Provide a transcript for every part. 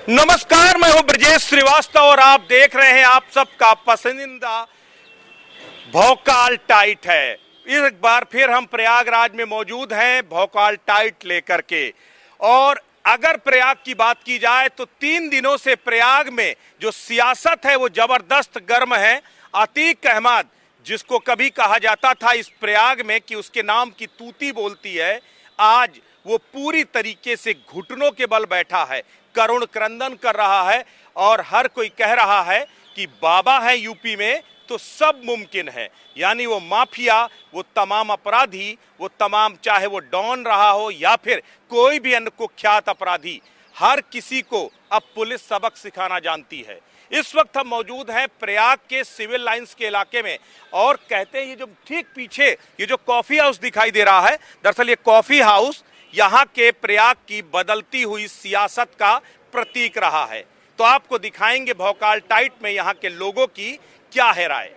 नमस्कार, मैं हूं ब्रजेश श्रीवास्तव और आप देख रहे हैं आप सबका पसंदीदा भोकाल टाइट है। एक बार फिर हम प्रयागराज में मौजूद हैं भोकाल टाइट लेकर के। और अगर प्रयाग की बात की जाए तो 3 दिनों से प्रयाग में जो सियासत है वो जबरदस्त गर्म है। अतीक अहमद, जिसको कभी कहा जाता था इस प्रयाग में कि उसके नाम की तूती बोलती है, आज वो पूरी तरीके से घुटनों के बल बैठा है, करुण क्रंदन कर रहा है और हर कोई कह रहा है कि बाबा है यूपी में तो सब मुमकिन है। यानी वो माफिया, वो तमाम अपराधी, वो तमाम, चाहे वो डॉन रहा हो या फिर कोई भी अन्य कुख्यात अपराधी, हर किसी को अब पुलिस सबक सिखाना जानती है। इस वक्त हम मौजूद हैं प्रयाग के सिविल लाइंस के इलाके में और कहते हैं ये जो ठीक पीछे ये जो कॉफी हाउस दिखाई दे रहा है, दरअसल ये कॉफी हाउस यहाँ के प्रयाग की बदलती हुई सियासत का प्रतीक रहा है। तो आपको दिखाएंगे भोकाल टाइट में यहाँ के लोगों की क्या है राय।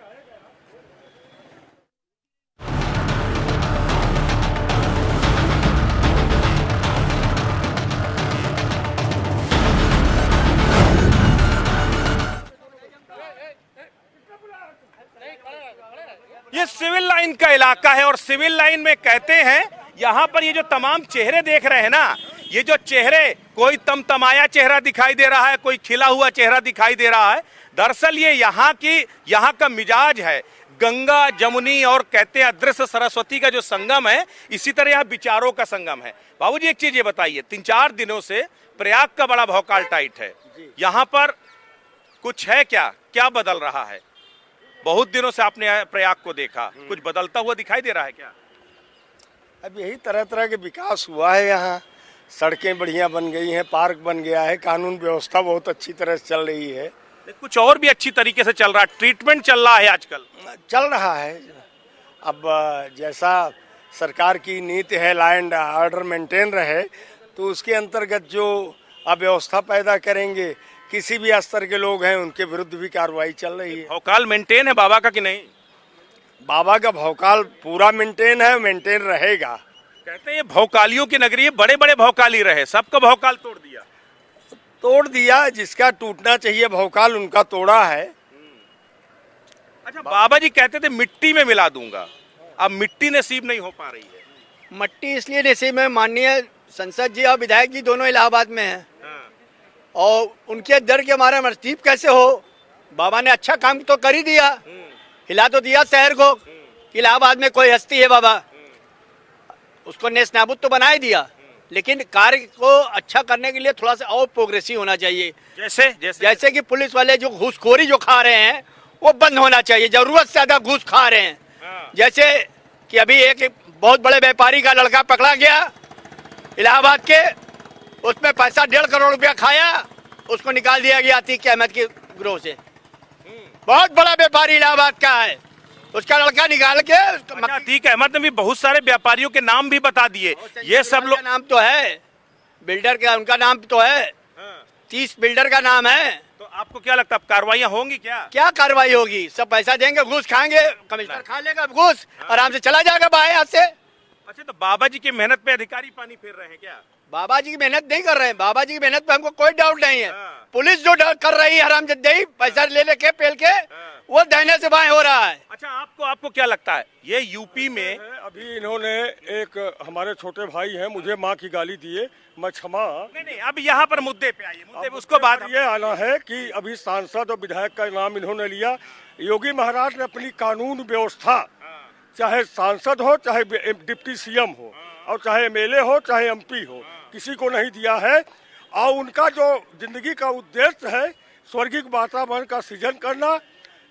ये सिविल लाइन का इलाका है और सिविल लाइन में कहते हैं यहाँ पर ये जो तमाम चेहरे देख रहे हैं ना, ये जो चेहरे, कोई तमतमाया चेहरा दिखाई दे रहा है, कोई खिला हुआ चेहरा दिखाई दे रहा है, दरअसल ये यहाँ का मिजाज है। गंगा जमुनी और कहते हैं अदृश्य सरस्वती का जो संगम है, इसी तरह यहाँ विचारों का संगम है। बाबूजी एक चीज ये बताइए, 3-4 दिनों से प्रयाग का बड़ा भोकाल टाइट है, यहाँ पर कुछ है क्या, क्या बदल रहा है? बहुत दिनों से आपने प्रयाग को देखा, कुछ बदलता हुआ दिखाई दे रहा है क्या? अब यही तरह तरह के विकास हुआ है। यहाँ सड़कें बढ़िया बन गई हैं, पार्क बन गया है, कानून व्यवस्था बहुत अच्छी तरह से चल रही है। कुछ और भी अच्छी तरीके से चल रहा है, ट्रीटमेंट चल रहा है आजकल, चल रहा है। अब जैसा सरकार की नीति है लॉ एंड ऑर्डर मेंटेन रहे, तो उसके अंतर्गत जो अव्यवस्था पैदा करेंगे किसी भी स्तर के लोग हैं उनके विरुद्ध भी कार्रवाई चल रही है। भोकाल मेंटेन है बाबा का कि नहीं? बाबा का भोकाल पूरा मेंटेन है, मेंटेन रहेगा। कहते हैं ये भोकालियों की नगरी है, बड़े बड़े भोकाली रहे, सबका भोकाल तोड़ दिया। जिसका टूटना चाहिए भोकाल उनका तोड़ा है। अच्छा, बाबा जी कहते थे मिट्टी में मिला दूंगा, अब मिट्टी नसीब नहीं हो पा रही है। मट्टी इसलिए नसीब में, माननीय संसद जी और विधायक जी दोनों इलाहाबाद में हैं। और उनके डर के हमारे नसीब कैसे हो? बाबा ने अच्छा काम तो कर ही दिया, हिला तो दिया शहर को। इलाहाबाद में कोई हस्ती है बाबा, उसको नेस नाबूद तो बना ही दिया, लेकिन कार्य को अच्छा करने के लिए थोड़ा सा और प्रोग्रेसिव होना चाहिए। जैसे कि पुलिस वाले जो घूसखोरी जो खा रहे हैं वो बंद होना चाहिए, जरूरत से ज्यादा घूस खा रहे हैं। जैसे कि अभी एक बहुत बड़े व्यापारी का लड़का पकड़ा गया इलाहाबाद के, उसमें पैसा 1.5 करोड़ रुपया खाया, उसको निकाल दिया गया अतीक अहमद के गिरोह से। बहुत बड़ा व्यापारी इलाहाबाद का है, उसका लड़का निकाल के। अतीक अहमद ने भी बहुत सारे व्यापारियों के नाम भी बता दिए। ये सब लोग नाम तो है, बिल्डर का उनका नाम तो है, 30 बिल्डर का नाम है। तो आपको क्या लगता है कार्रवाइयां होंगी? क्या कार्रवाई होगी? सब पैसा देंगे, घूस खाएंगे, कमिश्नर खा लेगा घूस, आराम से चला जाएगा बाहर यहाँ से। अच्छा, तो बाबा जी की मेहनत पे अधिकारी पानी फेर रहे हैं क्या? बाबा जी की मेहनत नहीं कर रहे हैं, बाबा जी की मेहनत पे हमको कोई डाउट नहीं है। पुलिस जो कर रही है हरामजादी, पैसा ले लेके पेल के, वो दाहिने से बाएं हो रहा है। अच्छा, आपको क्या लगता है ये यूपी में? अभी इन्होंने एक हमारे छोटे भाई हैं, मुझे माँ की गाली दिए, मैं क्षमा नहीं, अब यहाँ पर मुद्दे पे आइए, मुद्दे पे उसको बात ये आना है कि अभी सांसद और विधायक का नाम इन्होंने लिया। योगी महाराज ने अपनी कानून व्यवस्था, चाहे सांसद हो, चाहे डिप्टी सीएम हो, और चाहे एमएलए हो, चाहे एमपी हो, किसी को नहीं दिया है। और उनका जो जिंदगी का उद्देश्य है स्वर्गीय वातावरण का सृजन करना,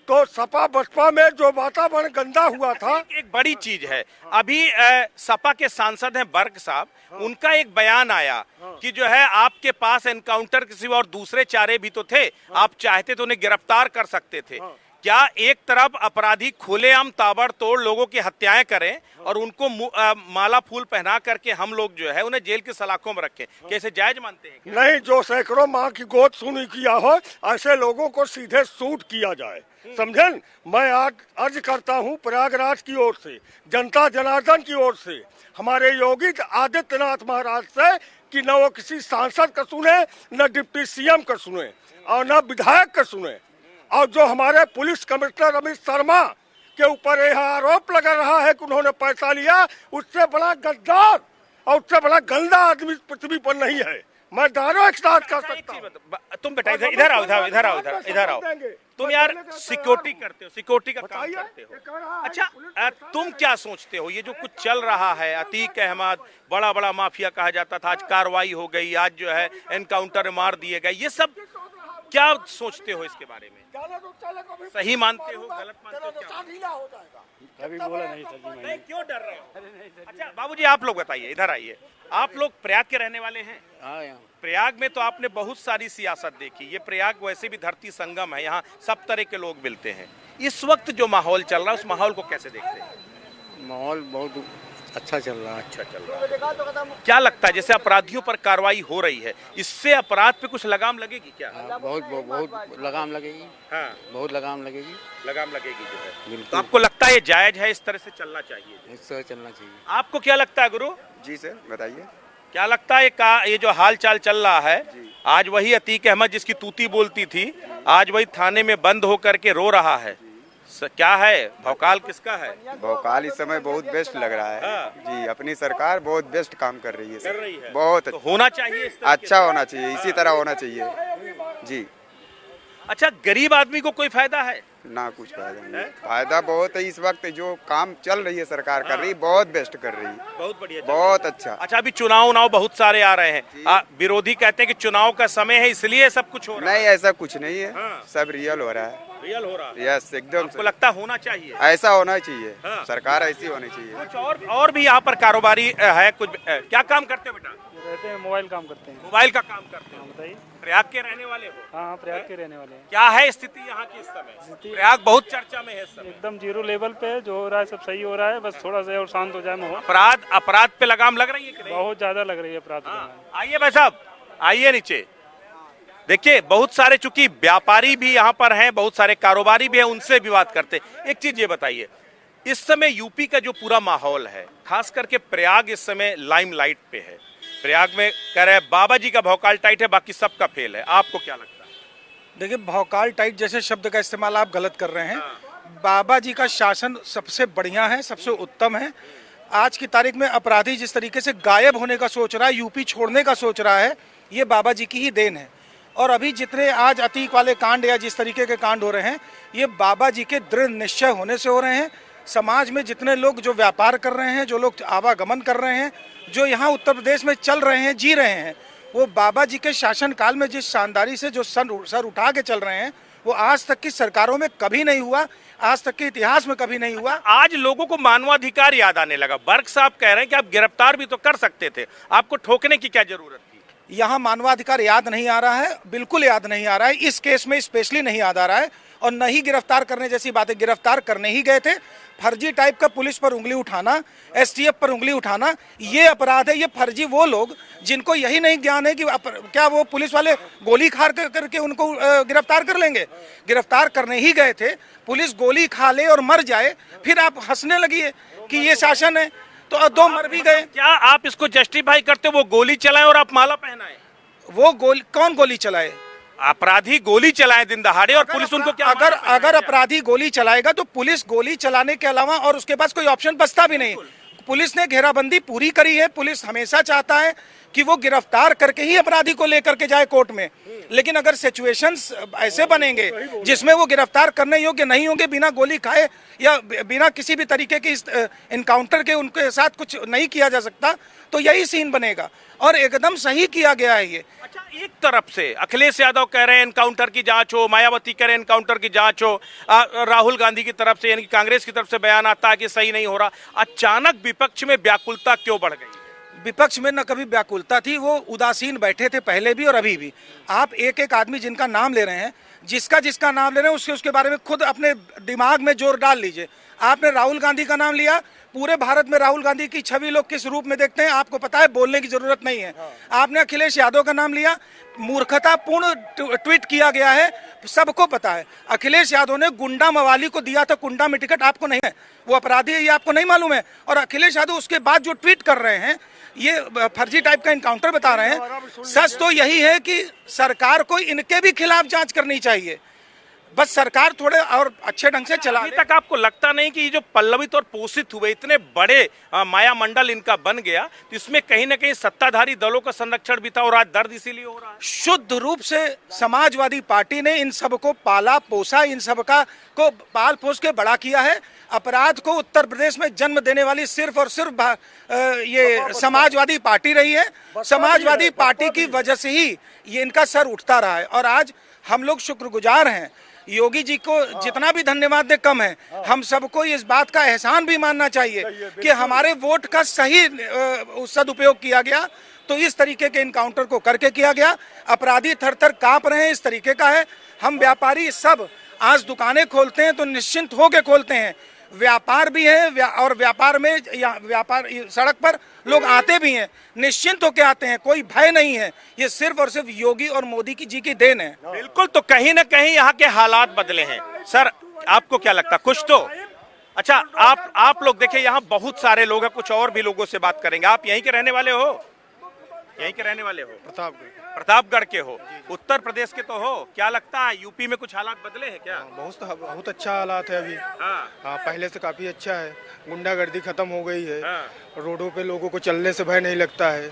तो सपा बसपा में जो वातावरण गंदा हुआ था। एक बड़ी चीज है, अभी सपा के सांसद हैं बर्क साहब, उनका एक बयान आया कि जो है आपके पास एनकाउंटर के सिवा और दूसरे चारे भी तो थे, आप चाहते तो उन्हें गिरफ्तार कर सकते थे। क्या एक तरफ अपराधी खुलेआम ताबड़तोड़ लोगों की हत्याएं करें और उनको माला फूल पहना करके हम लोग जो है उन्हें जेल की सलाखों में रखें, कैसे जायज मानते हैं क्या? नहीं, जो सैकड़ों माँ की गोद सुनी किया हो ऐसे लोगों को सीधे शूट किया जाए, समझे? मैं आज अर्ज करता हूँ प्रयागराज की ओर से, जनता जनार्दन की ओर से, हमारे योगी आदित्यनाथ महाराज से कि न वो किसी सांसद का सुने, न डिप्टी सीएम का सुने और न विधायक का सुने। और जो हमारे पुलिस कमिश्नर अमित शर्मा के ऊपर यह आरोप लगा रहा है कि उन्होंने पैसा लिया, उससे बड़ा गद्दार और उससे बड़ा गंदा आदमी पृथ्वी पर नहीं है। मैं दारों एक साथ कर सकता हूँ। तुम बेटा इधर आओ, इधर आओ, इधर आओ। तुम यार सिक्योरिटी करते हो, सिक्योरिटी का काम करते हो। अच्छा, तुम क्या सोचते हो ये जो कुछ चल रहा है? अतीक अहमद बड़ा बड़ा माफिया कहा जाता था, आज कार्रवाई हो गई, आज जो है एनकाउंटर मार दिए गए, ये सब क्या सोचते हो इसके बारे में? सही मानते हो, गलत मानते हो, क्या? अभी बोला नहीं सर जी, नहीं, क्यों डर रहे हो? अच्छा बाबूजी, आप लोग बताइए, इधर आइए। आप लोग प्रयाग के रहने वाले हैं? हाँ, प्रयाग में तो आपने बहुत सारी सियासत देखी। ये प्रयाग वैसे भी धरती संगम है, यहाँ सब तरह के लोग मिलते हैं। इस वक्त जो माहौल चल रहा है उस माहौल को कैसे देखते हैं? माहौल बहुत अच्छा चल रहा है। अच्छा चल रहा है। क्या लगता है जैसे अपराधियों पर कार्रवाई हो रही है, इससे अपराध पे कुछ लगाम लगेगी क्या? बहुत लगाम लगेगी। हाँ, बहुत लगाम लगेगी। लगाम लगेगी जो है। बिल्कुल। तो आपको लगता है ये जायज है, इस तरह से चलना चाहिए? इस तरह चलना चाहिए। आपको क्या लगता है गुरु? जी सर, बताइए। क्या लगता है ये जो हाल चाल चल रहा है, आज वही अतीक अहमद जिसकी तूती बोलती थी, आज वही थाने में बंद होकर के रो रहा है, क्या है भौकाल किसका है? भोकाल इस समय बहुत बेस्ट लग रहा है। हाँ। जी, अपनी सरकार बहुत बेस्ट काम कर रही है सर। कर रही है। बहुत तो होना चाहिए इस तरह अच्छा होना चाहिए, इसी तरह होना चाहिए जी। अच्छा, गरीब आदमी को कोई फायदा है? ना कुछ फायदा नहीं। फायदा बहुत है, इस वक्त जो काम चल रही है सरकार कर रही है, बहुत बेस्ट कर रही है, बहुत बढ़िया, बहुत अच्छा। अच्छा, अभी चुनाव बहुत सारे आ रहे हैं, विरोधी कहते हैं कि चुनाव का समय है इसलिए सब कुछ हो रहा है। नहीं, ऐसा कुछ नहीं है। हाँ। सब रियल हो रहा है। रियल हो रहा है। यस, एकदम आपको लगता है होना चाहिए? ऐसा होना चाहिए। हाँ। सरकार ऐसी होनी चाहिए। कुछ और भी यहाँ पर कारोबारी है कुछ? क्या काम करते हो बेटा? रहते हैं, मोबाइल काम करते हैं। मोबाइल का काम करते हो? बताइए। प्रयाग के रहने वाले हो? हाँ, प्रयाग के रहने वाले हैं। क्या है स्थिति यहाँ की इस समय? प्रयाग बहुत चर्चा में है इस समय। एकदम जीरो लेवल पे है, जो हो रहा है सब सही हो रहा है, बस थोड़ा सा और शांत हो जाए माहौल। अपराध पे लगाम लग रही है कि नहीं? बहुत ज्यादा लग रही है अपराध। आइए भाई साहब, आइए नीचे। देखिए, बहुत सारे चूंकि व्यापारी भी यहाँ पर हैं, बहुत सारे कारोबारी भी हैं, उनसे भी बात करते हैं। एक चीज ये बताइए, इस समय यूपी का जो पूरा माहौल है, खास करके प्रयाग इस समय लाइमलाइट पे है। प्रयाग में कह रहे हैं बाबा जी का भौकाल टाइट है, बाकी सबका फेल है। आपको क्या लगता है? देखिए, भौकाल टाइट जैसे शब्द का इस्तेमाल आप गलत कर रहे हैं। बाबा जी का शासन सबसे बढ़िया है, सबसे उत्तम है। आज की तारीख में अपराधी जिस तरीके से गायब होने का सोच रहा है, यूपी छोड़ने का सोच रहा है, ये बाबा जी की ही देन है। और अभी जितने आज अतीक वाले कांड या जिस तरीके के कांड हो रहे हैं, ये बाबा जी के दृढ़ निश्चय होने से हो रहे हैं। समाज में जितने लोग जो व्यापार कर रहे हैं, जो लोग आवागमन कर रहे हैं, जो यहाँ उत्तर प्रदेश में चल रहे हैं, जी रहे हैं, वो बाबा जी के शासनकाल में जिस शानदारी से जो सर उठा के चल रहे हैं, वो आज तक की सरकारों में कभी नहीं हुआ, आज तक के इतिहास में कभी नहीं हुआ। आज लोगों को मानवाधिकार याद आने लगा। बर्क साहब कह रहे हैं कि आप गिरफ्तार भी तो कर सकते थे, आपको ठोकने की क्या जरूरत थी? यहाँ मानवाधिकार याद नहीं आ रहा है, बिल्कुल याद नहीं आ रहा है। इस केस में स्पेशली नहीं याद आ रहा है। और न ही गिरफ्तार करने जैसी बातें, गिरफ्तार करने ही गए थे। फर्जी टाइप का पुलिस पर उंगली उठाना, एसटीएफ पर उंगली उठाना, ये अपराध है। ये फर्जी वो लोग जिनको यही नहीं ज्ञान है कि क्या वो पुलिस वाले गोली खा करके उनको गिरफ्तार कर लेंगे। गिरफ्तार करने ही गए थे, पुलिस गोली खा ले और मर जाए, फिर आप हंसने लगी कि ये शासन है। तो दो मर भी गए। क्या आप इसको जस्टिफाई करते हो? वो गोली चलाए और आप माला पहनाए? वो कौन गोली चलाए? अपराधी गोली चलाए दिन दहाड़े और पुलिस उनको क्या? अगर अपराधी गोली चलाएगा तो पुलिस गोली चलाने के अलावा और उसके पास कोई ऑप्शन बचता भी नहीं। पुलिस ने घेराबंदी पूरी करी है। पुलिस हमेशा चाहता है कि वो गिरफ्तार करके ही अपराधी को लेकर के जाए कोर्ट में। लेकिन अगर सिचुएशंस ऐसे बनेंगे जिसमें वो गिरफ्तार करने योग्य नहीं होंगे, बिना गोली खाए या बिना किसी भी तरीके के इनकाउंटर के उनके साथ कुछ नहीं किया जा सकता, तो यही सीन बनेगा। और एकदम सही किया गया है ये। अच्छा, एक तरफ से अखिलेश यादव कह रहे हैं एनकाउंटर की जांच हो, मायावती कह रहे हैं एनकाउंटर की जांच हो, राहुल गांधी की तरफ से यानी कांग्रेस की तरफ से बयान आता है कि सही नहीं हो रहा। अचानक विपक्ष में व्याकुलता क्यों बढ़ गई? विपक्ष में न कभी व्याकुलता थी, वो उदासीन बैठे थे पहले भी और अभी भी। आप एक एक आदमी जिनका नाम ले रहे हैं, जिसका जिसका नाम ले रहे हैं उसके उसके बारे में खुद अपने दिमाग में जोर डाल लीजिए। आपने राहुल गांधी का नाम लिया, पूरे भारत में राहुल गांधी की छवि लोग किस रूप में देखते हैं आपको पता है, बोलने की जरूरत नहीं है। आपने अखिलेश यादव का नाम लिया, मूर्खतापूर्ण ट्वीट किया गया है, सबको पता है। अखिलेश यादव ने गुंडा मवाली को दिया था कुंडा में टिकट, आपको नहीं है, वो अपराधी है ये आपको नहीं मालूम है। और अखिलेश यादव उसके बाद जो ट्वीट कर रहे हैं ये फर्जी टाइप का इनकाउंटर बता रहे हैं। सच तो यही है कि सरकार को इनके भी खिलाफ जांच करनी चाहिए, बस सरकार थोड़े और अच्छे ढंग से चला अभी तक आपको लगता नहीं कि ये जो पल्लवित और पोषित हुए इतने बड़े माया मंडल इनका बन गया, तो इसमें कहीं ना कहीं सत्ताधारी दलों का संरक्षण भी था और आज दर्द इसीलिए हो रहा है? शुद्ध रूप से समाजवादी पार्टी ने इन सब को पाला पोसा, इन सब का को पाल पोस के बड़ा किया है। अपराध को उत्तर प्रदेश में जन्म देने वाली सिर्फ और सिर्फ ये समाजवादी पार्टी रही है। समाजवादी पार्टी की वजह से ही ये इनका सर उठता रहा है। और आज हम लोग शुक्रगुजार हैं, योगी जी को जितना भी धन्यवाद दे कम है। हम सबको इस बात का एहसान भी मानना चाहिए कि हमारे वोट का सही सदुपयोग किया गया, तो इस तरीके के इनकाउंटर को करके किया गया। अपराधी थर थर कांप रहे हैं, इस तरीके का है। हम व्यापारी सब आज दुकानें खोलते हैं तो निश्चिंत होकर खोलते हैं, व्यापार भी है और व्यापार में व्यापार सड़क पर लोग आते भी हैं, निश्चिंत होकर आते हैं, कोई भय नहीं है। ये सिर्फ और सिर्फ योगी और मोदी की जी की देन है। बिल्कुल, तो कहीं ना कहीं यहाँ के हालात बदले हैं। सर आपको क्या लगता है कुछ तो? अच्छा, आप लोग देखिए यहाँ बहुत सारे लोग हैं, कुछ और भी लोगों से बात करेंगे। आप यहीं के रहने वाले हो? यहीं के रहने वाले हो? प्रतापगढ़ के हो, उत्तर प्रदेश के तो हो। क्या लगता है यूपी में कुछ हालात बदले हैं क्या? बहुत अच्छा हालात है अभी। हाँ, पहले से काफी अच्छा है। गुंडागर्दी खत्म हो गई है। रोडों पे लोगों को चलने से भय नहीं लगता है।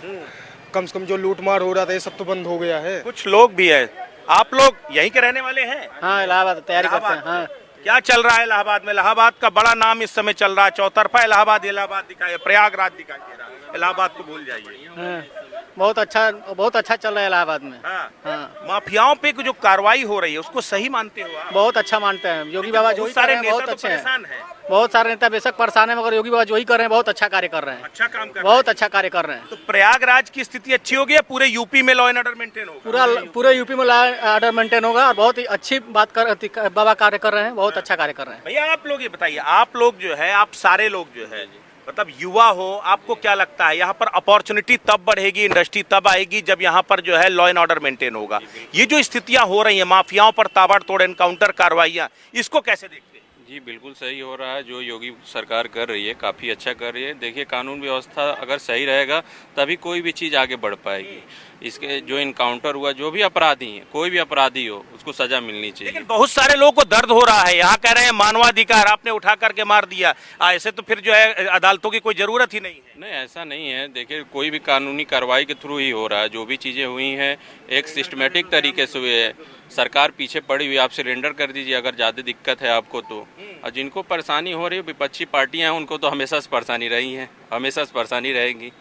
कम से कम जो लूटमार हो रहा था ये सब तो बंद हो गया है। कुछ लोग भी है। आप लोग यहीं के रहने वाले हैं? हाँ, इलाहाबाद तैयारी करते हैं। हाँ। क्या चल रहा है इलाहाबाद में? इलाहाबाद का बड़ा नाम इस समय चल रहा है, चौतरफा इलाहाबाद दिखाई, प्रयागराज दिखाई दे रहा है। इलाहाबाद को भूल जाइए। बहुत अच्छा चल रहा है इलाहाबाद में। हाँ। माफियाओं पे जो कार्रवाई हो रही है उसको सही मानते हो आप? बहुत अच्छा मानते हैं। योगी बाबा जो ही कर रहे हैं बहुत अच्छे हैं। बहुत सारे नेता बेशक परेशान है मगर योगी बाबा जो ही कर रहे हैं बहुत अच्छा कार्य कर रहे हैं। अच्छा काम कर बहुत अच्छा कार्य कर रहे हैं। तो प्रयागराज की स्थिति अच्छी होगी या पूरे यूपी में लॉ एंड ऑर्डर मेंटेन होगा? पूरे यूपी में लॉ एंड ऑर्डर मेंटेन होगा और बहुत ही अच्छी बात कर बाबा कार्य कर रहे हैं, बहुत अच्छा कार्य कर रहे हैं। भैया आप लोग ये बताइए, आप लोग जो है, आप सारे लोग जो है मतलब युवा हो, आपको क्या लगता है यहाँ पर अपॉर्चुनिटी तब बढ़ेगी, इंडस्ट्री तब आएगी जब यहाँ पर जो है लॉ एंड ऑर्डर मेंटेन होगा? ये जो स्थितियां हो रही हैं, माफियाओं पर ताबड़तोड़ एनकाउंटर कार्रवाइयां, इसको कैसे देखते हैं? जी बिल्कुल सही हो रहा है, जो योगी सरकार कर रही है काफ़ी अच्छा कर रही है। देखिए कानून व्यवस्था अगर सही रहेगा तभी कोई भी चीज़ आगे बढ़ पाएगी। इसके जो इनकाउंटर हुआ, जो भी अपराधी हैं, कोई भी अपराधी हो उसको सजा मिलनी चाहिए। लेकिन बहुत सारे लोगों को दर्द हो रहा है, यहाँ कह रहे हैं मानवाधिकार, आपने उठा करके मार दिया, ऐसे तो फिर जो है अदालतों की कोई जरूरत ही नहीं है। नहीं ऐसा नहीं है, देखिए कोई भी कानूनी कार्रवाई के थ्रू ही हो रहा है। जो भी चीज़ें हुई हैं एक सिस्टमेटिक तरीके से हुई है। सरकार पीछे पड़ी हुई, आप सरेंडर कर दीजिए अगर ज़्यादा दिक्कत है आपको तो। और जिनको परेशानी हो रही है, विपक्षी पार्टियां हैं, उनको तो हमेशा से परेशानी रही है, हमेशा से परेशानी रहेगी।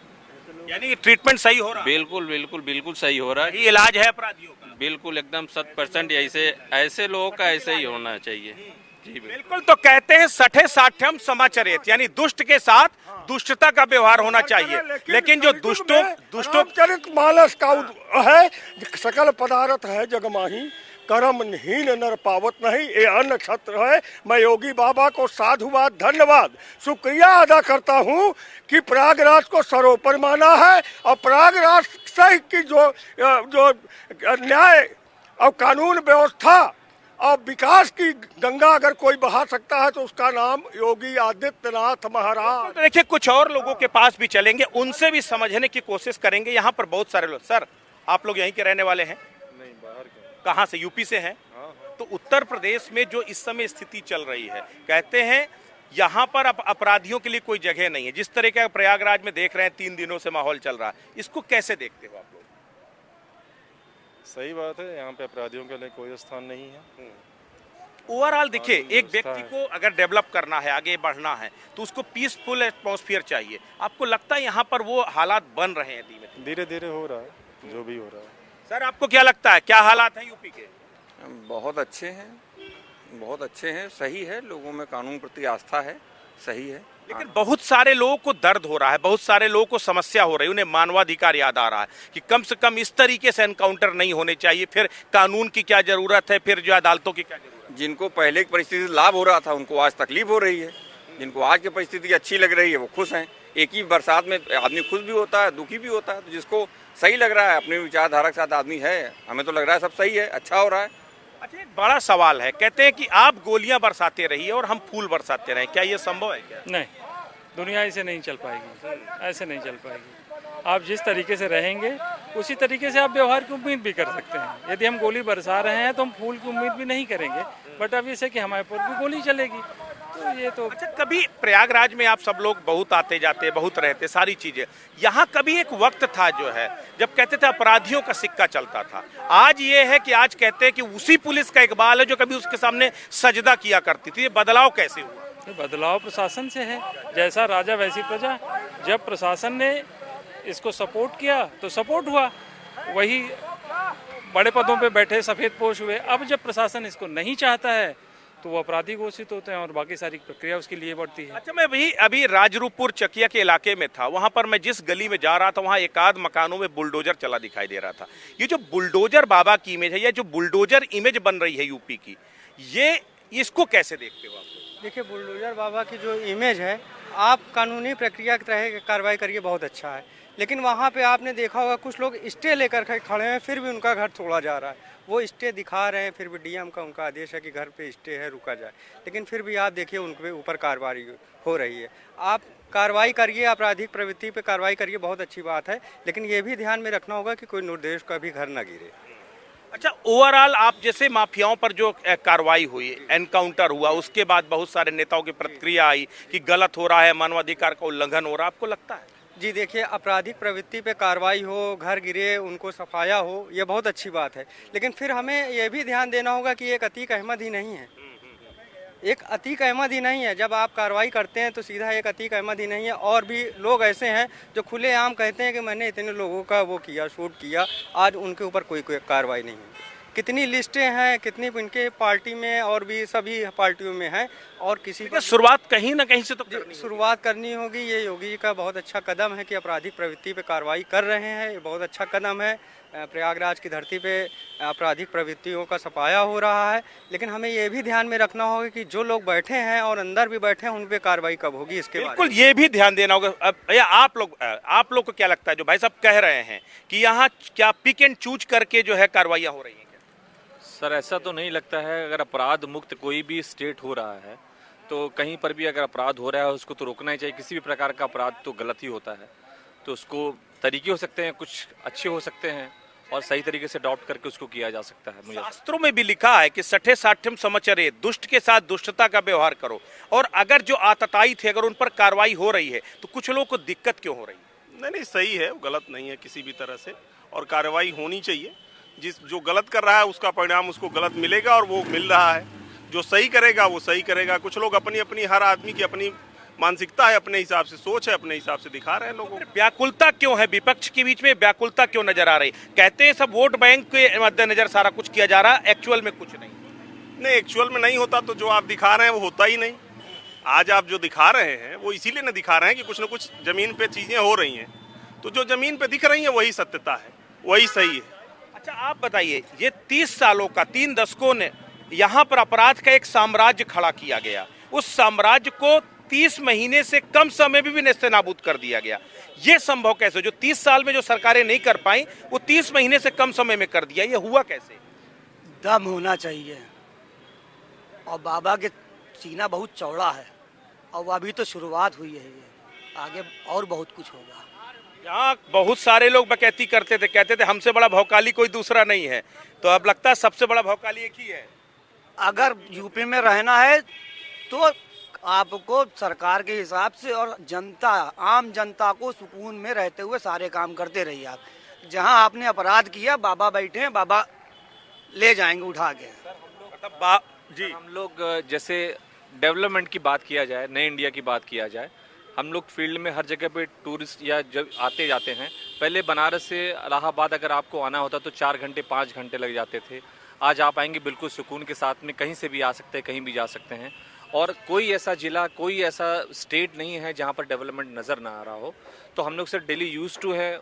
यानी ट्रीटमेंट सही हो रहा है? बिल्कुल बिल्कुल बिल्कुल सही हो रहा है। ये इलाज है अपराधियों का? बिल्कुल एकदम 100% ऐसे लोगों का ऐसे ही होना चाहिए। जी बिल्कुल। तो कहते हैं सठे साठ्यम समाचरित, यानी दुष्ट के साथ दुष्टता का व्यवहार होना चाहिए। लेकिन जो दुष्टों चरित मानस का है, सकल पदार्थ है जगमाही, कर्महीन नर पावत नहीं, ये अन्न छत्र है। मैं योगी बाबा को साधुवाद धन्यवाद शुक्रिया अदा करता हूँ कि प्रयागराज को सरोपर माना है और प्रयागराज से की जो न्याय और कानून व्यवस्था और विकास की गंगा अगर कोई बहा सकता है तो उसका नाम योगी आदित्यनाथ महाराज। तो देखिए कुछ और लोगों के पास भी चलेंगे, उनसे भी समझने की कोशिश करेंगे। यहाँ पर बहुत सारे लोग। सर आप लोग यहीं के रहने वाले हैं? नहीं, बाहर के। कहाँ से? यूपी से हैं? तो उत्तर प्रदेश में जो इस समय स्थिति चल रही है, कहते हैं यहाँ पर अपराधियों के लिए कोई जगह नहीं है। जिस तरह का प्रयागराज में देख रहे हैं 3 दिनों से माहौल चल रहा है, इसको कैसे देखते हो आप लोग? सही बात है, यहाँ पे अपराधियों के लिए कोई स्थान नहीं है। ओवरऑल देखिए, एक व्यक्ति को अगर डेवलप करना है, आगे बढ़ना है, तो उसको पीसफुल एटमॉस्फेयर चाहिए। आपको लगता है यहाँ पर वो हालात बन रहे हैं? धीरे धीरे हो रहा है जो भी हो रहा है। सर आपको क्या लगता है, क्या हालात हैं यूपी के? बहुत अच्छे हैं, बहुत अच्छे हैं, सही है। लोगों में कानून प्रति आस्था है, सही है। लेकिन बहुत सारे लोगों को दर्द हो रहा है, बहुत सारे लोगों को समस्या हो रही है, उन्हें मानवाधिकार याद आ रहा है कि कम से कम इस तरीके से एनकाउंटर नहीं होने चाहिए। फिर कानून की क्या जरूरत है, फिर जो अदालतों की क्या जरूरत है। जिनको पहले की परिस्थिति से लाभ हो रहा था उनको आज तकलीफ हो रही है, जिनको आज की परिस्थिति अच्छी लग रही है वो खुश हैं। एक ही बरसात में आदमी खुश भी होता है, दुखी भी होता है। तो जिसको सही लग रहा है, अपनी विचारधारा के साथ आदमी है, हमें तो लग रहा है सब सही है, अच्छा हो रहा है। अच्छा, एक बड़ा सवाल है, कहते हैं कि आप गोलियां बरसाते रहिए और हम फूल बरसाते रहें, क्या ये संभव है क्या? नहीं, दुनिया ऐसे नहीं चल पाएगी, ऐसे नहीं चल पाएगी। आप जिस तरीके से रहेंगे उसी तरीके से आप व्यवहार की उम्मीद भी कर सकते हैं। यदि हम गोली बरसा रहे हैं तो हम फूल की उम्मीद भी नहीं करेंगे, बट अब इसे कि हमारे पर भी गोली चलेगी, तो ये तो। अच्छा, कभी प्रयागराज में आप सब लोग बहुत आते जाते, बहुत रहते, सारी चीजें, यहाँ कभी एक वक्त था जो है जब कहते थे अपराधियों का सिक्का चलता था। आज ये है कि आज कहते हैं कि उसी पुलिस का इकबाल है जो कभी उसके सामने सजदा किया करती थी। ये बदलाव कैसे हुआ? ये बदलाव प्रशासन से है, जैसा राजा वैसी प्रजा। जब प्रशासन ने इसको सपोर्ट किया तो सपोर्ट हुआ, वही बड़े पदों पे बैठे सफेद पोश हुए। अब जब प्रशासन इसको नहीं चाहता है तो वो अपराधी घोषित होते हैं और बाकी सारी प्रक्रिया उसके लिए बढ़ती है। अच्छा, मैं अभी राजरूपपुर चकिया के इलाके में था, वहां पर मैं जिस गली में जा रहा था वहां एक आध मकानों में बुलडोजर चला दिखाई दे रहा था। ये जो बुलडोजर बाबा की इमेज है, या जो बुलडोजर इमेज बन रही है यूपी की, ये इसको कैसे देखते हो आप? देखिए, बुलडोजर बाबा की जो इमेज है, आप कानूनी प्रक्रिया की तरह कार्रवाई करिए, बहुत अच्छा है। लेकिन वहाँ पे आपने देखा होगा कुछ लोग स्टे लेकर खड़े हैं, फिर भी उनका घर तोड़ा जा रहा है। वो स्टे दिखा रहे हैं, फिर भी डीएम का उनका आदेश है कि घर पे स्टे है, रुका जाए, लेकिन फिर भी आप देखिए उनके ऊपर कार्रवाई हो रही है। आप कार्रवाई करिए, आपराधिक प्रवृत्ति पे कार्रवाई करिए, बहुत अच्छी बात है, लेकिन ये भी ध्यान में रखना होगा कि कोई निर्दोष का भी घर न गिरे। अच्छा, ओवरऑल आप जैसे माफियाओं पर जो कार्रवाई हुई, एनकाउंटर हुआ, उसके बाद बहुत सारे नेताओं की प्रतिक्रिया आई कि गलत हो रहा है, मानवाधिकार का उल्लंघन हो रहा है, आपको लगता है? जी देखिए, आपराधिक प्रवृत्ति पे कार्रवाई हो, घर गिरे, उनको सफाया हो, ये बहुत अच्छी बात है, लेकिन फिर हमें ये भी ध्यान देना होगा कि एक अतीक अहमद ही नहीं है, एक अतीक अहमद ही नहीं है। जब आप कार्रवाई करते हैं तो सीधा एक अतीक अहमद ही नहीं है, और भी लोग ऐसे हैं जो खुलेआम कहते हैं कि मैंने इतने लोगों का वो किया, शूट किया, आज उनके ऊपर कोई कार्रवाई नहीं है। कितनी लिस्टें हैं, कितनी इनके पार्टी में और भी सभी पार्टियों में हैं, और किसी को शुरुआत कहीं ना कहीं से तो शुरुआत करनी होगी। ये योगी जी का बहुत अच्छा कदम है कि आपराधिक प्रवृत्ति पे कार्रवाई कर रहे हैं, ये बहुत अच्छा कदम है। प्रयागराज की धरती पे आपराधिक प्रवृत्तियों का सफाया हो रहा है, लेकिन हमें ये भी ध्यान में रखना होगा कि जो लोग बैठे हैं और अंदर भी बैठे हैं, उन पे कार्रवाई कब होगी, इसके बिल्कुल ये भी ध्यान देना होगा। अब या आप लोग को क्या लगता है, जो भाई साहब कह रहे हैं कि यहाँ क्या पिक एंड चूज करके जो है कार्रवाइयाँ हो रही हैं? सर, ऐसा तो नहीं लगता है। अगर अपराध मुक्त कोई भी स्टेट हो रहा है तो कहीं पर भी अगर अपराध हो रहा है उसको तो रोकना ही चाहिए। किसी भी प्रकार का अपराध तो गलत ही होता है, तो उसको तरीके हो सकते हैं, कुछ अच्छे हो सकते हैं और सही तरीके से अडॉप्ट करके उसको किया जा सकता है। शास्त्रों में भी लिखा है कि सठे साठ्यम समचरे, दुष्ट के साथ दुष्टता का व्यवहार करो। और अगर जो आतताई थे, अगर उन पर कार्रवाई हो रही है तो कुछ लोगों को दिक्कत क्यों हो रही है? नहीं, सही है, गलत नहीं है किसी भी तरह से, और कार्रवाई होनी चाहिए। जो गलत कर रहा है उसका परिणाम उसको गलत मिलेगा, और वो मिल रहा है। जो सही करेगा वो सही करेगा। कुछ लोग अपनी अपनी, हर आदमी की अपनी मानसिकता है, अपने हिसाब से सोच है, अपने हिसाब से दिखा रहे हैं लोगों को। व्याकुलता क्यों है विपक्ष के बीच में, व्याकुलता क्यों नजर आ रही? कहते हैं सब वोट बैंक के मद्देनजर सारा कुछ किया जा रहा है, एक्चुअल में कुछ नहीं। एक्चुअल में नहीं होता तो जो आप दिखा रहे हैं वो होता ही नहीं। आज आप जो दिखा रहे हैं वो इसीलिए न दिखा रहे हैं कि कुछ न कुछ जमीन पे चीजें हो रही हैं, तो जो जमीन पे दिख रही है वही सत्यता है, वही सही है। अच्छा, आप बताइए, ये 30 सालों का, 3 दशकों ने यहाँ पर अपराध का एक साम्राज्य खड़ा किया गया, उस साम्राज्य को 30 महीने से कम समय में भी नेस्तनाबूद कर दिया गया। ये संभव कैसे? जो 30 साल में जो सरकारें नहीं कर पाई वो 30 महीने से कम समय में कर दिया, ये हुआ कैसे? दम होना चाहिए, और बाबा के सीना बहुत चौड़ा है, और अभी तो शुरुआत हुई है, ये आगे और बहुत कुछ होगा। यहाँ बहुत सारे लोग बकैती करते थे, कहते थे हमसे बड़ा भौकाली कोई दूसरा नहीं है, तो अब लगता है सबसे बड़ा भौकाली एक ही है। अगर यूपी में रहना है तो आपको सरकार के हिसाब से और जनता, आम जनता को सुकून में रहते हुए सारे काम करते रहिए। आप जहां आपने अपराध किया, बाबा बैठे हैं, बाबा ले जाएंगे उठा के। जी, हम लोग जैसे डेवलपमेंट की बात किया जाए, नए इंडिया की बात किया जाए, हम लोग फील्ड में हर जगह पे टूरिस्ट या जब आते जाते हैं, पहले बनारस से इलाहाबाद अगर आपको आना होता तो 4 घंटे 5 घंटे लग जाते थे। आज आप आएंगे बिल्कुल सुकून के साथ में, कहीं से भी आ सकते हैं, कहीं भी जा सकते हैं। और कोई ऐसा जिला, कोई ऐसा स्टेट नहीं है जहाँ पर डेवलपमेंट नज़र ना आ रहा हो। तो हम लोग सर डेली यूज टू है,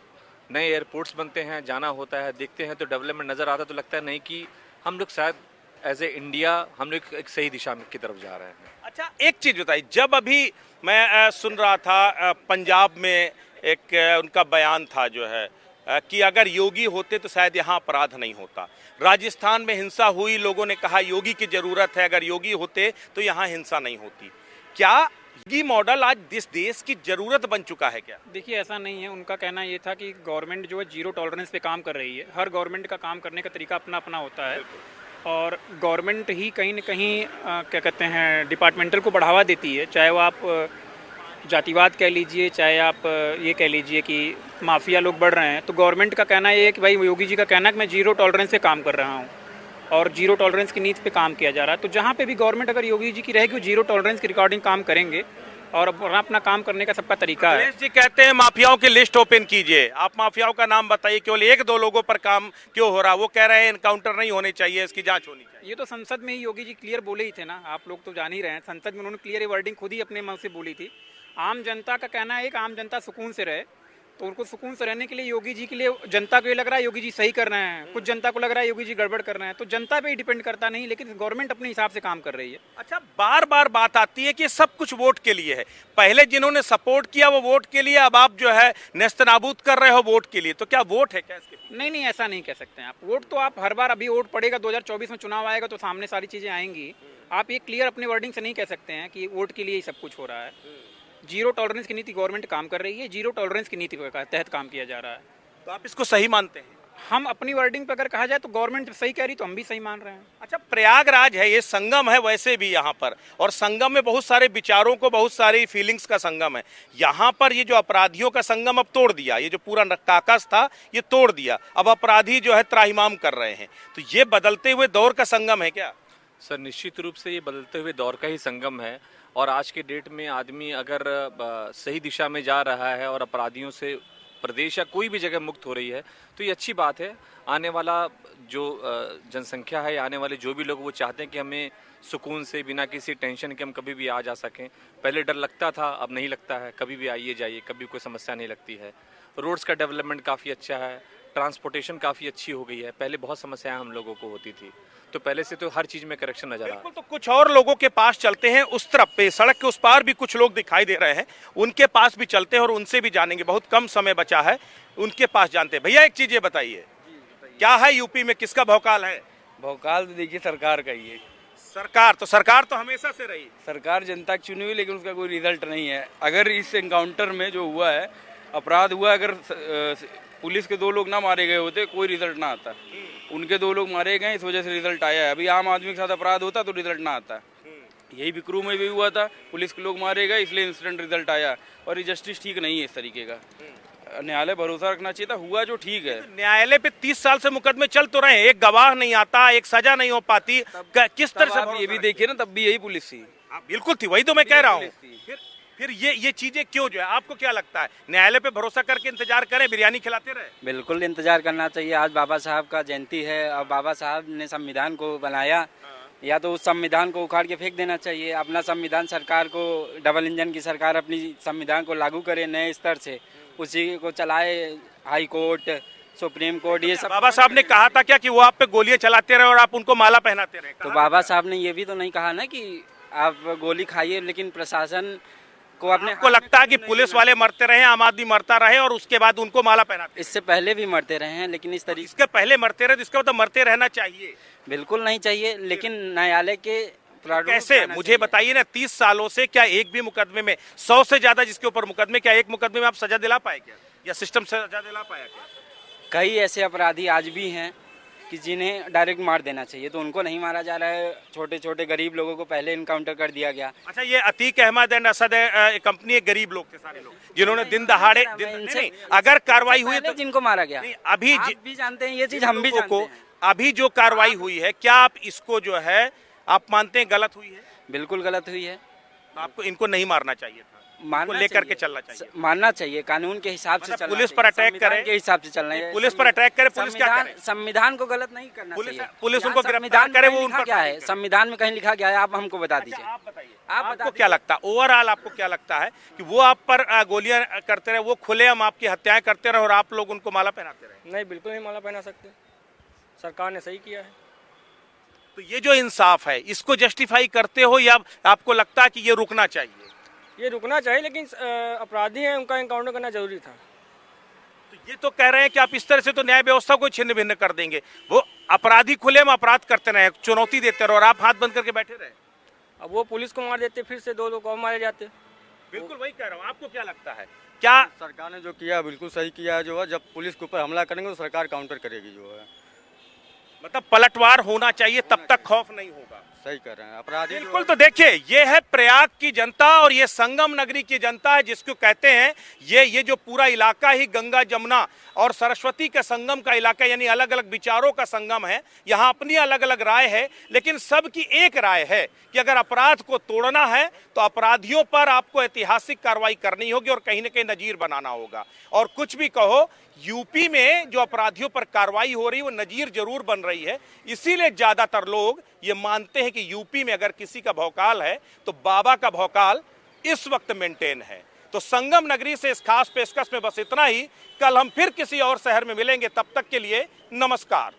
नए एयरपोर्ट्स बनते हैं, जाना होता है, देखते हैं तो डेवलपमेंट नज़र आता है, तो लगता है नहीं कि हम लोग शायद एज ए इंडिया हम लोग एक सही दिशा की तरफ जा रहे हैं। अच्छा, एक चीज बताइए, जब अभी मैं सुन रहा था पंजाब में एक उनका बयान था जो है कि अगर योगी होते तो शायद यहाँ अपराध नहीं होता। राजस्थान में हिंसा हुई, लोगों ने कहा योगी की जरूरत है, अगर योगी होते तो यहाँ हिंसा नहीं होती। क्या योगी मॉडल आज इस देश की जरूरत बन चुका है क्या? देखिए, ऐसा नहीं है। उनका कहना ये था कि गवर्नमेंट जो है जीरो टॉलरेंस पे काम कर रही है। हर गवर्नमेंट का काम करने का तरीका अपना अपना होता है और गवर्नमेंट ही कहीं न कहीं क्या कहते हैं डिपार्टमेंटल को बढ़ावा देती है, चाहे वो आप जातिवाद कह लीजिए, चाहे आप ये कह लीजिए कि माफिया लोग बढ़ रहे हैं। तो गवर्नमेंट का कहना ये है कि भाई योगी जी का कहना है कि मैं जीरो टॉलरेंस पे काम कर रहा हूँ और जीरो टॉलरेंस की नीति पे काम किया जा रहा है। तो जहाँ पे भी गवर्नमेंट अगर योगी जी की रहेगी वो जीरो टॉलरेंस की रिकॉर्डिंग काम करेंगे और अपना काम करने का सबका तरीका है। अखिलेश जी कहते हैं माफियाओं की लिस्ट ओपन कीजिए। आप माफियाओं का नाम बताइए, केवल एक दो लोगों पर काम क्यों हो रहा? वो कह रहे हैं इनकाउंटर नहीं होने चाहिए, इसकी जांच होनी चाहिए। ये तो संसद में ही योगी जी क्लियर बोले ही थे ना, आप लोग तो जान ही रहे हैं। संसद में उन्होंने क्लियर वर्डिंग खुद ही अपने मुंह से बोली थी। आम जनता का कहना है कि आम जनता सुकून से रहे, तो उनको सुकून से रहने के लिए योगी जी के लिए जनता को ये लग रहा है योगी जी सही कर रहे हैं, कुछ जनता को लग रहा है योगी जी गड़बड़ कर रहे हैं। तो जनता पे ही डिपेंड करता नहीं, लेकिन गवर्नमेंट अपने हिसाब से काम कर रही है। अच्छा, बार बार बात आती है कि सब कुछ वोट के लिए है। पहले जिन्होंने सपोर्ट किया वो वोट के लिए, अब आप जो है नेस्तनाबूद कर रहे हो वोट के लिए। तो क्या वोट है क्या इसके? नहीं, ऐसा नहीं कह सकते हैं आप। वोट तो आप हर बार, अभी वोट पड़ेगा 2024 में चुनाव आएगा तो सामने सारी चीजें आएंगी। आप ये क्लियर अपने वर्डिंग से नहीं कह सकते हैं कि वोट के लिए ही सब कुछ हो रहा है। जीरो टॉलरेंस की नीति गवर्नमेंट काम कर रही है, जीरो टॉलरेंस की नीति के तहत काम किया जा रहा है। तो आप इसको सही मानते हैं? हम अपनी वर्डिंग पर अगर कहा जाए तो गवर्नमेंट सही कह रही तो हम भी सही मान रहे हैं। अच्छा, प्रयागराज है, ये संगम है वैसे भी यहाँ पर, और संगम में बहुत सारे विचारों को, बहुत सारी फीलिंग्स का संगम है। यहाँ पर ये जो अपराधियों का संगम अब तोड़ दिया, ये जो पूरा काकस था ये तोड़ दिया, अब अपराधी जो है त्राहिमाम कर रहे हैं। तो ये बदलते हुए दौर का संगम है क्या? सर निश्चित रूप से ये बदलते हुए दौर का ही संगम है। और आज के डेट में आदमी अगर सही दिशा में जा रहा है और अपराधियों से प्रदेश या कोई भी जगह मुक्त हो रही है तो ये अच्छी बात है। आने वाला जो जनसंख्या है, आने वाले जो भी लोग, वो चाहते हैं कि हमें सुकून से, बिना किसी टेंशन के हम कभी भी आ जा सकें। पहले डर लगता था, अब नहीं लगता है, कभी भी आइए जाइए, कभी कोई समस्या नहीं लगती है। रोड्स का डेवलपमेंट काफ़ी अच्छा है, ट्रांसपोर्टेशन काफ़ी अच्छी हो गई है। पहले बहुत समस्याएं हम लोगों को होती थी, तो पहले से तो हर चीज़ में करेक्शन नजर आ रहा है। तो कुछ और लोगों के पास चलते हैं, उस तरफ पे सड़क के उस पार भी कुछ लोग दिखाई दे रहे हैं, उनके पास भी चलते हैं और उनसे भी जानेंगे। बहुत कम समय बचा है, उनके पास जानते हैं। भैया एक चीज ये बताइए, क्या है यूपी में, किसका भौकाल है? भौकाल तो देखिए सरकार का ही है। सरकार तो हमेशा से रही। सरकार जनता की चुनी हुई, लेकिन उसका कोई रिजल्ट नहीं है। अगर इस एनकाउंटर में जो हुआ है, अपराध हुआ, अगर पुलिस के 2 लोग ना मारे गए होते कोई रिजल्ट ना आता। उनके 2 लोग मारे गए, इस वजह से रिजल्ट आया है। अभी आम आदमी के साथ अपराध होता तो रिजल्ट ना आता। यही बिकरू में भी हुआ था, पुलिस के लोग मारे गए, इसलिए इंसिडेंट रिजल्ट आया। और ये जस्टिस ठीक नहीं है इस तरीके का। न्यायालय भरोसा रखना चाहिए था, हुआ जो ठीक है। न्यायालय पे 30 साल से मुकदमे चल तो रहे हैं, एक गवाह नहीं आता, एक सजा नहीं हो पाती, किस तरह से? आप ये भी देखिए ना, तब भी यही पुलिस थी। बिल्कुल थी, वही तो मैं कह रहा हूँ। फिर ये चीजें क्यों, जो है आपको क्या लगता है, न्यायालय पे भरोसा करके इंतजार करें, बिरयानी खिलाते रहे? बिल्कुल इंतजार करना चाहिए। आज बाबा साहब का जयंती है और बाबा साहब ने संविधान को बनाया, या तो उस संविधान को उखाड़ के फेंक देना चाहिए। अपना संविधान, सरकार को, डबल इंजन की सरकार अपनी संविधान को लागू करे नए स्तर से, उसी को चलाए। हाई कोर्ट, सुप्रीम कोर्ट, ये सब। बाबा साहब ने कहा था क्या कि वो आप पे गोलियां चलाते रहे और आप उनको माला पहनाते रहे? तो बाबा साहब ने ये भी तो नहीं कहा ना कि आप गोली खाइए, लेकिन प्रशासन को आपको लगता है कि पुलिस वाले मरते रहे, आम आदमी मरता रहे और उसके बाद उनको माला पहनाते? इससे पहले भी मरते रहे हैं, लेकिन इस तरीके इसके पहले मरते रहे तो इसका मतलब मरते रहना चाहिए? बिल्कुल नहीं चाहिए, लेकिन न्यायालय के कैसे, मुझे बताइए ना, 30 सालों से क्या एक भी मुकदमे में, 100 से ज्यादा जिसके ऊपर मुकदमे, क्या एक मुकदमे में आप सजा दिला पाए क्या, या सिस्टम सजा दिला पाया क्या? कई ऐसे अपराधी आज भी हैं कि जिन्हें डायरेक्ट मार देना चाहिए, तो उनको नहीं मारा जा रहा है। छोटे छोटे गरीब लोगों को पहले इनकाउंटर कर दिया गया। अच्छा, ये अतीक अहमद एंड असद कंपनी एक गरीब लोग थे, सारे लोग जिन्होंने दिन दहाड़े नहीं, अगर कार्रवाई हुई तो जिनको मारा गया, अभी भी जानते हैं ये चीज, हम भी जानते हैं। अभी जो कार्रवाई हुई है, क्या आप इसको जो है आप मानते हैं गलत हुई है? बिल्कुल गलत हुई है। आपको इनको नहीं मारना चाहिए था? मानना लेकर के चाहिए। चलना चाहिए, मानना चाहिए, कानून के हिसाब से मतलब चलना पुलिस पर चाहिए, अटैक करे, संविधान के हिसाब से चलना है। पुलिस पर अटैक करे, पुलिस क्या करे? संविधान को गलत नहीं करना चाहिए। पुलिस यहाँ उनको गिरफ्तार संविधान करे, में वो लिखा उन पर क्या है, संविधान में कहीं लिखा गया है, आप हमको बता दीजिए। आप बताइए, आप आपको क्या लगता है, ओवरऑल आपको क्या लगता है कि वो आप पर गोलियां करते रहे, वो खुलेआम आपकी हत्याएं करते रहे और आप लोग उनको माला पहनाते रहे? नहीं, बिल्कुल नहीं माला पहना सकते, सरकार ने सही किया है। तो ये जो इंसाफ है इसको जस्टिफाई करते हो या आपको लगता है कि ये रुकना चाहिए? ये रुकना चाहिए, लेकिन अपराधी हैं, उनका एनकाउंटर करना जरूरी था। तो ये तो कह रहे हैं कि आप इस तरह से तो न्याय व्यवस्था को छिन्न भिन्न कर देंगे। वो अपराधी खुलेआम अपराध करते रहे, चुनौती देते रहे और आप हाथ बंद करके बैठे रहे। अब वो पुलिस को मार देते, फिर से 2 लोग और मारे जाते। बिल्कुल वही कह रहा हूँ, आपको क्या लगता है? क्या सरकार ने जो किया बिल्कुल सही किया है। जो है जब पुलिस के ऊपर हमला करेंगे तो सरकार काउंटर करेगी। जो है मतलब पलटवार होना चाहिए, तब तक खौफ नहीं होगा। सही कर रहे हैं अपराधी। बिल्कुल, तो देखिए ये है प्रयाग की जनता और ये संगम नगरी की जनता है, जिसको कहते हैं ये जो पूरा इलाका ही गंगा जमुना और सरस्वती के संगम का इलाका, यानी अलग अलग विचारों का संगम है। यहाँ अपनी अलग अलग राय है, लेकिन सबकी एक राय है कि अगर अपराध को तोड़ना है तो अपराधियों पर आपको ऐतिहासिक कार्रवाई करनी होगी और कहीं ना कहीं नजीर बनाना होगा। और कुछ भी कहो, यूपी में जो अपराधियों पर कार्रवाई हो रही है वो नजीर जरूर बन रही है। इसीलिए ज्यादातर लोग ये मानते हैं कि यूपी में अगर किसी का भौकाल है तो बाबा का भौकाल इस वक्त मेंटेन है। तो संगम नगरी से इस खास पेशकश में बस इतना ही। कल हम फिर किसी और शहर में मिलेंगे, तब तक के लिए नमस्कार।